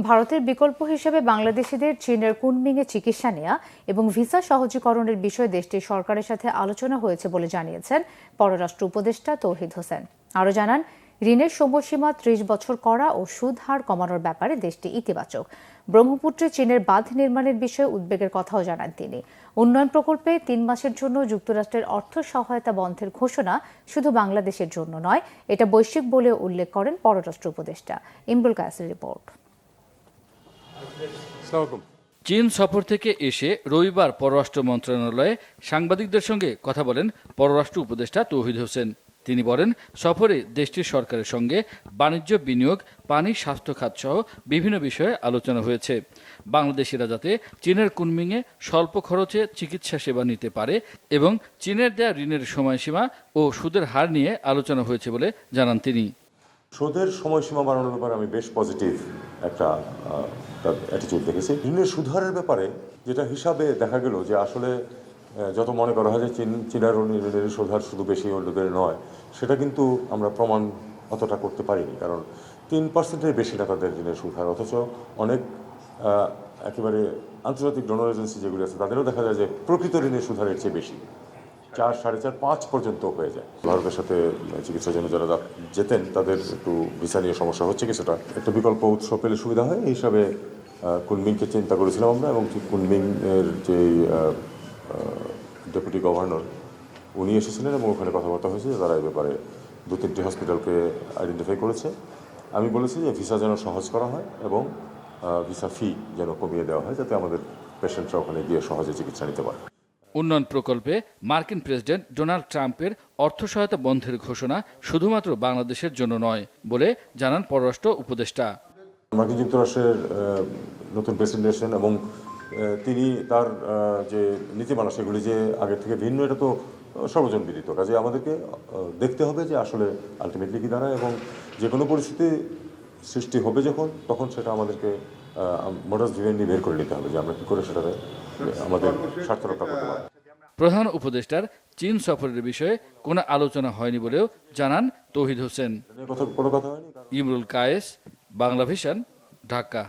ভারতের বিকল্প হিসেবে বাংলাদেশিদের চীনের কুনমিংয়ে চিকিৎসা নেওয়া এবং ভিসা সহজীকরণের বিষয়ে দেশটির সরকারের সাথে আলোচনা হয়েছে বলে জানিয়েছেন পররাষ্ট্র উপদেষ্টা তৌহিদ হোসেন। আরও জানান, ঋণের সময়সীমা ৩০ বছর করা ও সুদ হার কমানোর ব্যাপারে দেশটি ইতিবাচক। ব্রহ্মপুত্রে চীনের বাঁধ নির্মাণের বিষয়ে উদ্বেগের কথাও জানান তিনি। উন্নয়ন প্রকল্পে ৩ মাসের জন্য যুক্তরাষ্ট্রের অর্থ সহায়তা বন্ধের ঘোষণা শুধু বাংলাদেশের জন্য নয়, এটা বৈশ্বিক বলেও উল্লেখ করেন পররাষ্ট্র উপদেষ্টা। ইমরুল কায়েসের রিপোর্ট। চীন সফর থেকে এসে রবিবার পররাষ্ট্র মন্ত্রণালয়ে সাংবাদিকদের সঙ্গে কথা বলেন পররাষ্ট্র উপদেষ্টা তৌহিদ হোসেন। তিনি বলেন, সফরে দেশটির সরকারের সঙ্গে বাণিজ্য, বিনিয়োগ, পানি, স্বাস্থ্য খাত সহ বিভিন্ন বিষয়ে আলোচনা হয়েছে। বাংলাদেশিরা যাতে চীনের কুনমিংয়ে স্বল্প খরচে চিকিৎসা সেবা নিতে পারে এবং চীনের দেয়া ঋণের সময়সীমা ও সুদের হার নিয়ে আলোচনা হয়েছে বলে জানান তিনি। সুদের সময়সীমা বাড়ানোর ব্যাপারে আমি বেশ পজিটিভ একটা অ্যাটিটিউড দেখেছি। ঋণের সুদহারের ব্যাপারে যেটা হিসাবে দেখা গেল যে আসলে যত মনে করা হয় যে চীনের ঋণের সুদহার শুধু বেশি অন্যদের নয়, সেটা কিন্তু আমরা প্রমাণ অতটা করতে পারিনি। কারণ 3%-এর বেশি না তাদের ঋণের সুদহার, অথচ অনেক একেবারে আন্তর্জাতিক ডোনর এজেন্সি যেগুলি আছে তাদেরও দেখা যায় যে প্রকৃত ঋণের সুদহারের চেয়ে বেশি, 4, 4.5, 5 পর্যন্ত হয়ে যায়। ভারতের সাথে চিকিৎসার জন্য যারা যেতেন তাদের একটু ভিসা নিয়ে সমস্যা হচ্ছে কিছুটা। একটা বিকল্প উৎস পেলে সুবিধা হয়, এই হিসাবে কুনমিংকে চিন্তা করেছিলাম আমরা। এবং কুনমিং এর যে ডেপুটি গভর্নর উনি এসেছিলেন এবং ওখানে কথাবার্তা হয়েছে। তারা এই ব্যাপারে 2-3টি হসপিটালকে আইডেন্টিফাই করেছে। আমি বলেছি যে ভিসা যেন সহজ করা হয় এবং ভিসা ফি যেন কমিয়ে দেওয়া হয়, যাতে আমাদের পেশেন্টরা ওখানে গিয়ে সহজে চিকিৎসা নিতে পারে। উন্নয়ন প্রকল্পে মার্কিন প্রেসিডেন্ট ডোনাল্ড ট্রাম্পের অর্থ সহায়তা বন্ধের ঘোষণা শুধুমাত্র বাংলাদেশের জন্য নয় বলে জানান পররাষ্ট্র উপদেষ্টা। মার্কিন যুক্তরাষ্ট্রের নতুন প্রেসিডেন্ট এসেছেন এবং তিনি তার যে নীতিমালা সেগুলি যে আগের থেকে ভিন্ন, এটা তো সর্বজন বিদিত। কাজে আমাদেরকে দেখতে হবে যে আসলে আলটিমেটলি কী দাঁড়ায়, এবং যে কোনো পরিস্থিতি সৃষ্টি হবে তখন সেটা আমাদেরকে মোডাস ভিভেন্ডি বের করে নিতে হবে যে আমরা কী করে সেটাতে আমাদের স্বার্থ রক্ষা করতে পারি। প্রধান উপদেষ্টার চীন সফরের বিষয়ে কোনো আলোচনা হয়নি বলেও জানান তৌহিদ হোসেন। কোনো কথা হয়নি। ইমরুল কায়েস, বাংলা ভিশন, ঢাকা।